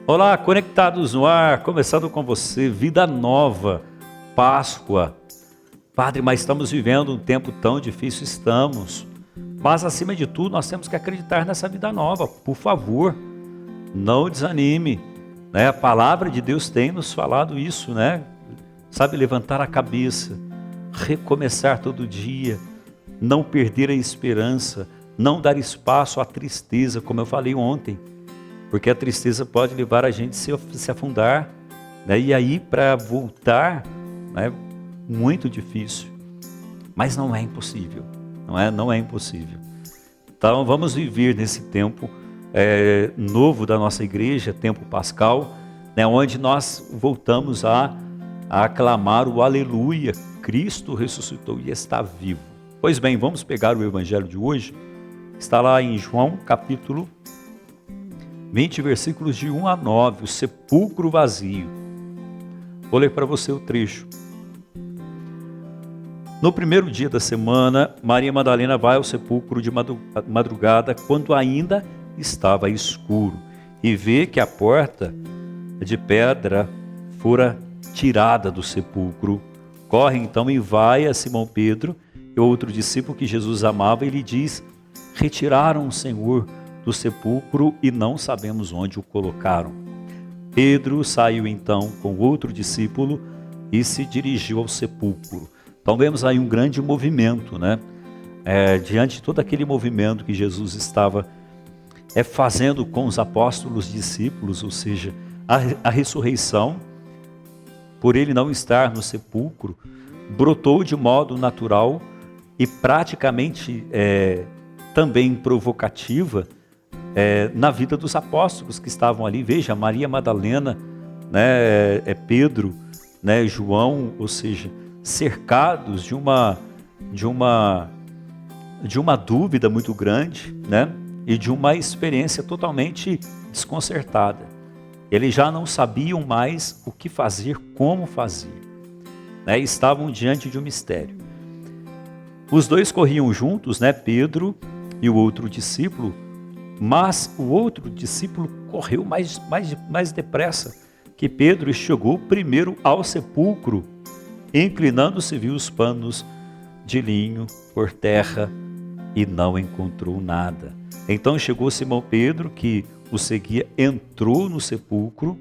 Olá, conectados no ar, começando com você, vida nova, Páscoa. Padre, mas estamos vivendo um tempo tão difícil, estamos. Mas acima de tudo, nós temos que acreditar nessa vida nova, por favor, não desanime, né? A palavra de Deus tem nos falado isso, né? Sabe, levantar a cabeça, recomeçar todo dia, não perder a esperança, não dar espaço à tristeza, como eu falei ontem. Porque a tristeza pode levar a gente a se afundar, né? E aí para voltar, é muito difícil, mas não é impossível, não é impossível. Então vamos viver nesse tempo novo da nossa igreja, tempo pascal, né? Onde nós voltamos a aclamar o aleluia, Cristo ressuscitou e está vivo. Pois bem, vamos pegar o evangelho de hoje, está lá em João capítulo 20, versículos de 1 a 9, o sepulcro vazio. Vou ler para você o trecho. No primeiro dia da semana, Maria Madalena vai ao sepulcro de madrugada, quando ainda estava escuro, e vê que a porta de pedra fora tirada do sepulcro. Corre então e vai a Simão Pedro e outro discípulo que Jesus amava e lhe diz: retiraram o Senhor do sepulcro e não sabemos onde o colocaram. Pedro saiu então com outro discípulo e se dirigiu ao sepulcro. Então vemos aí um grande movimento, né? Diante de todo aquele movimento que Jesus estava fazendo com os apóstolos discípulos, ou seja, a ressurreição, por ele não estar no sepulcro, brotou de modo natural e praticamente também provocativa na vida dos apóstolos que estavam ali. Veja, Maria Madalena, né, Pedro, né, João, ou seja, cercados de uma dúvida muito grande, né, e de uma experiência totalmente desconcertada. Eles já não sabiam mais o que fazer, como fazer, né, estavam diante de um mistério. Os dois corriam juntos, né, Pedro e o outro discípulo, mas o outro discípulo correu mais depressa que Pedro e chegou primeiro ao sepulcro. Inclinando-se, viu os panos de linho por terra e não encontrou nada. Então chegou Simão Pedro, que o seguia, entrou no sepulcro,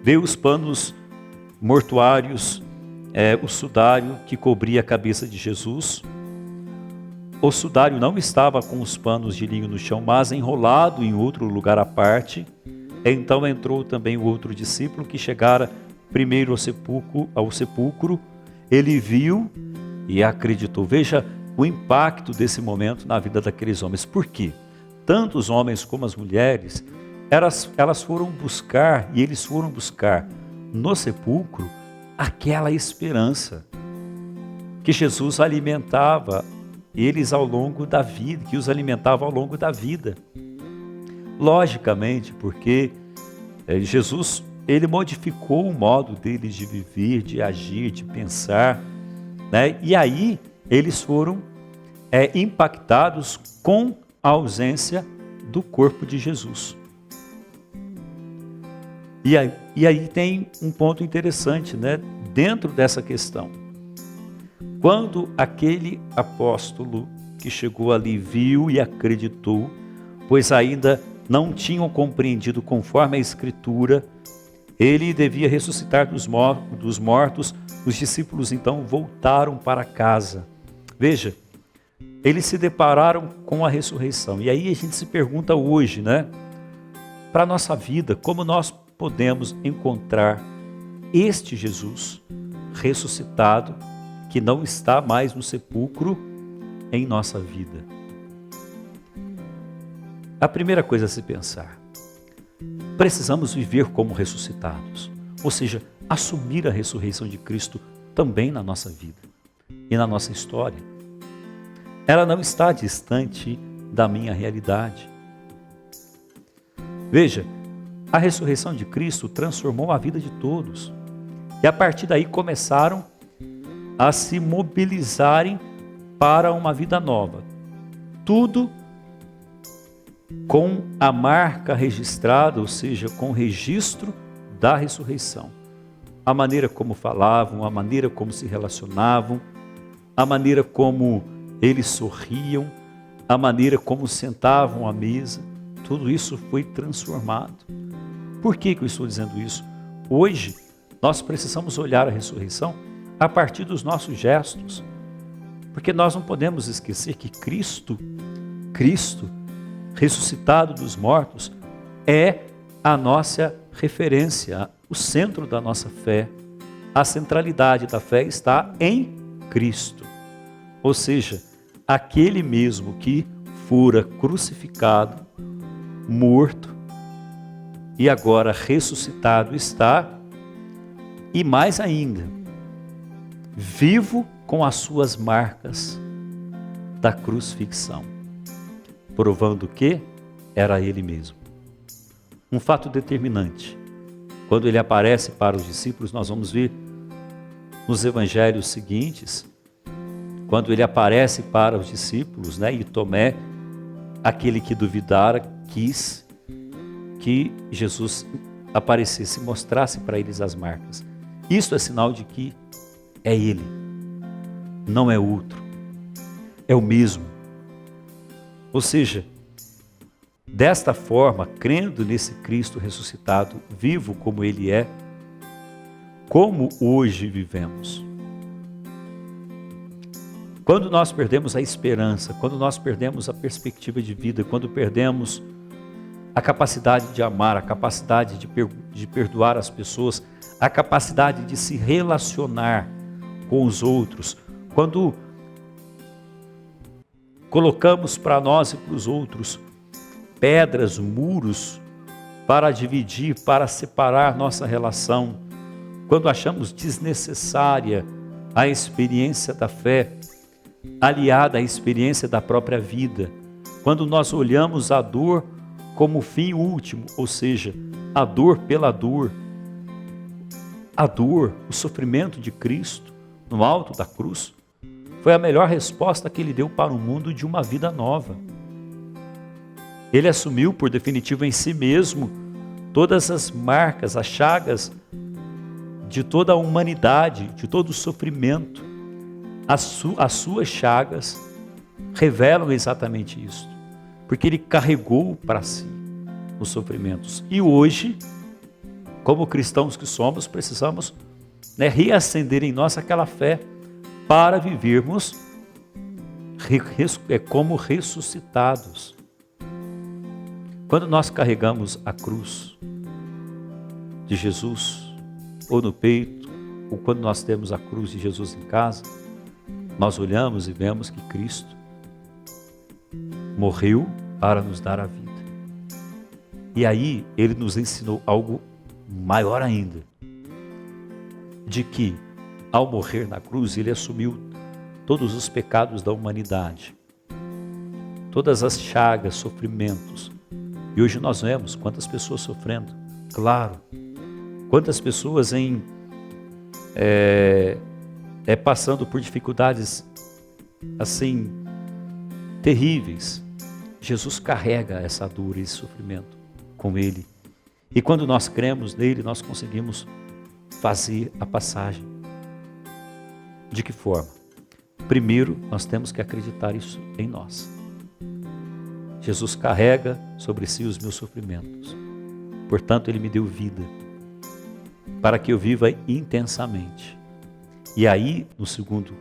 viu os panos mortuários, o sudário que cobria a cabeça de Jesus. O sudário não estava com os panos de linho no chão, mas enrolado em outro lugar à parte. Então entrou também o outro discípulo que chegara primeiro ao sepulcro. Ele viu e acreditou. Veja o impacto desse momento na vida daqueles homens. Por quê? Tanto os homens como as mulheres, elas foram buscar, e eles foram buscar no sepulcro aquela esperança que Jesus alimentava eles ao longo da vida, que os alimentava ao longo da vida. Logicamente, porque Jesus, ele modificou o modo deles de viver, de agir, de pensar, né? E aí eles foram impactados com a ausência do corpo de Jesus. E aí tem um ponto interessante, né? Dentro dessa questão. Quando aquele apóstolo que chegou ali viu e acreditou, pois ainda não tinham compreendido conforme a Escritura, ele devia ressuscitar dos mortos, os discípulos então voltaram para casa. Veja, eles se depararam com a ressurreição. E aí a gente se pergunta hoje, né? Para a nossa vida, como nós podemos encontrar este Jesus ressuscitado, que não está mais no sepulcro, em nossa vida? A primeira coisa a se pensar: precisamos viver como ressuscitados, ou seja, assumir a ressurreição de Cristo também na nossa vida e na nossa história. Ela não está distante da minha realidade. Veja, a ressurreição de Cristo transformou a vida de todos, e a partir daí começaram a se mobilizarem para uma vida nova. Tudo com a marca registrada, ou seja, com o registro da ressurreição. A maneira como falavam, a maneira como se relacionavam, a maneira como eles sorriam, a maneira como sentavam à mesa, tudo isso foi transformado. Por que eu estou dizendo isso? Hoje, nós precisamos olhar a ressurreição a partir dos nossos gestos, porque nós não podemos esquecer que Cristo, ressuscitado dos mortos, é a nossa referência, o centro da nossa fé. A centralidade da fé está em Cristo, ou seja, aquele mesmo que fora crucificado, morto e agora ressuscitado está, e mais ainda, vivo com as suas marcas da crucifixão, provando que era ele mesmo. Um fato determinante, quando ele aparece para os discípulos, nós vamos ver nos evangelhos seguintes, quando ele aparece para os discípulos, e Tomé, aquele que duvidara, quis que Jesus aparecesse, mostrasse para eles as marcas. Isso é sinal de que é ele, não é outro, é o mesmo. Ou seja, desta forma, crendo nesse Cristo ressuscitado, vivo como ele é, como hoje vivemos. Quando nós perdemos a esperança, quando nós perdemos a perspectiva de vida, quando perdemos a capacidade de amar, a capacidade de perdoar as pessoas, a capacidade de se relacionar com os outros, quando colocamos para nós e para os outros pedras, muros para dividir, para separar nossa relação, quando achamos desnecessária a experiência da fé, aliada à experiência da própria vida, quando nós olhamos a dor como fim último, ou seja, a dor pela dor, o sofrimento de Cristo no alto da cruz, foi a melhor resposta que ele deu para o mundo de uma vida nova. Ele assumiu por definitivo em si mesmo todas as marcas, as chagas de toda a humanidade, de todo o sofrimento. As suas chagas revelam exatamente isso, porque ele carregou para si os sofrimentos. E hoje, como cristãos que somos, precisamos reacender em nós aquela fé para vivermos como ressuscitados. Quando nós carregamos a cruz de Jesus, ou no peito, ou quando nós temos a cruz de Jesus em casa, nós olhamos e vemos que Cristo morreu para nos dar a vida. E aí ele nos ensinou algo maior ainda, de que ao morrer na cruz ele assumiu todos os pecados da humanidade, todas as chagas, sofrimentos. E hoje nós vemos quantas pessoas sofrendo, claro, quantas pessoas passando por dificuldades assim terríveis. Jesus carrega essa dor, esse sofrimento com ele. E quando nós cremos nele, nós conseguimos fazer a passagem. De que forma? Primeiro, nós temos que acreditar isso em nós. Jesus carrega sobre si os meus sofrimentos. Portanto, ele me deu vida para que eu viva intensamente. E aí, no segundo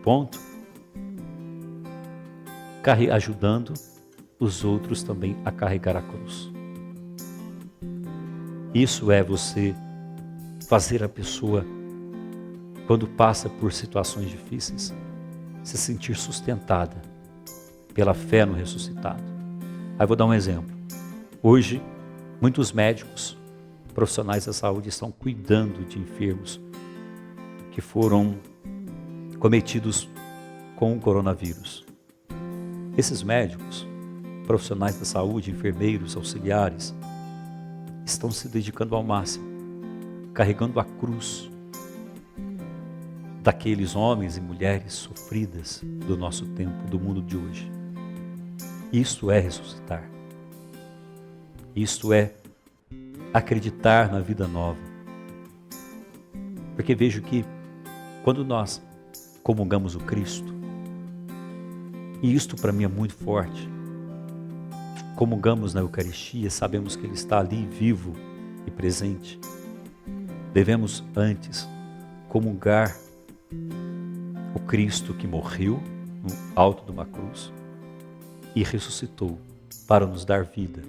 ponto, ajudando os outros também a carregar a cruz. Isso é você fazer a pessoa, quando passa por situações difíceis, se sentir sustentada pela fé no ressuscitado. Aí vou dar um exemplo. Hoje, muitos médicos, profissionais da saúde estão cuidando de enfermos que foram cometidos com o coronavírus. Esses médicos, profissionais da saúde, enfermeiros, auxiliares, estão se dedicando ao máximo, carregando a cruz daqueles homens e mulheres sofridas do nosso tempo, do mundo de hoje. Isto é ressuscitar. Isto é acreditar na vida nova. Porque vejo que quando nós comungamos o Cristo, e isto para mim é muito forte, comungamos na Eucaristia, sabemos que Ele está ali vivo e presente. Devemos antes comungar o Cristo que morreu no alto de uma cruz e ressuscitou para nos dar vida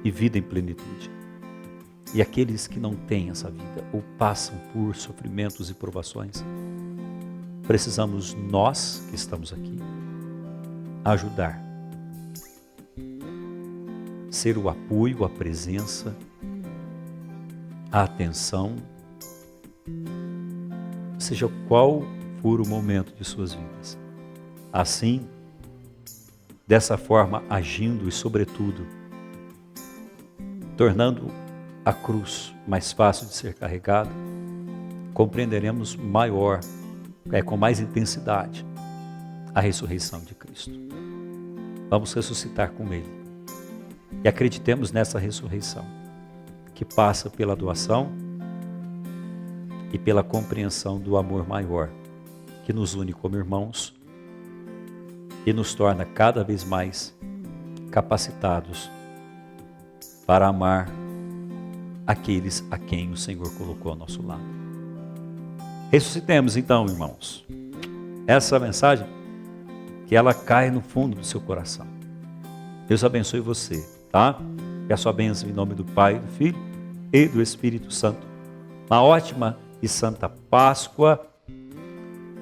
e vida em plenitude. E aqueles que não têm essa vida ou passam por sofrimentos e provações, precisamos nós que estamos aqui ajudar, ser o apoio, a presença, a atenção, seja qual for o momento de suas vidas. Assim, dessa forma, agindo e, sobretudo, tornando a cruz mais fácil de ser carregada, compreenderemos com mais intensidade, a ressurreição de Cristo. Vamos ressuscitar com Ele. E acreditemos nessa ressurreição, que passa pela doação e pela compreensão do amor maior, que nos une como irmãos e nos torna cada vez mais capacitados para amar aqueles a quem o Senhor colocou ao nosso lado. Ressuscitemos então, irmãos, essa mensagem, que ela cai no fundo do seu coração. Deus abençoe você, tá? Que a sua bênção em nome do Pai, do Filho e do Espírito Santo. Uma ótima e santa Páscoa,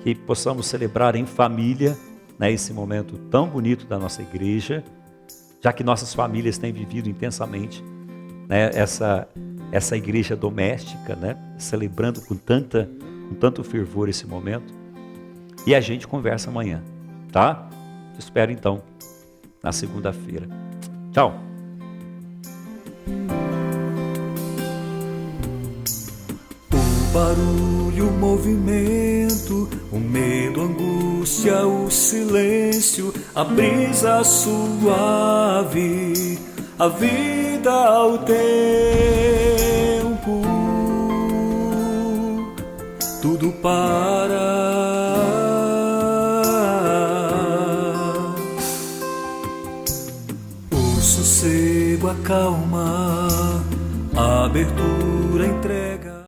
que possamos celebrar em família, esse momento tão bonito da nossa igreja, já que nossas famílias têm vivido intensamente, essa igreja doméstica, celebrando com tanto fervor esse momento. E a gente conversa amanhã, tá? Te espero então na segunda-feira. Tchau! O barulho, o movimento, o medo, a angústia, o silêncio, a brisa suave, a vida ao tempo, tudo para. O sossego, a calma, a abertura, a entrega.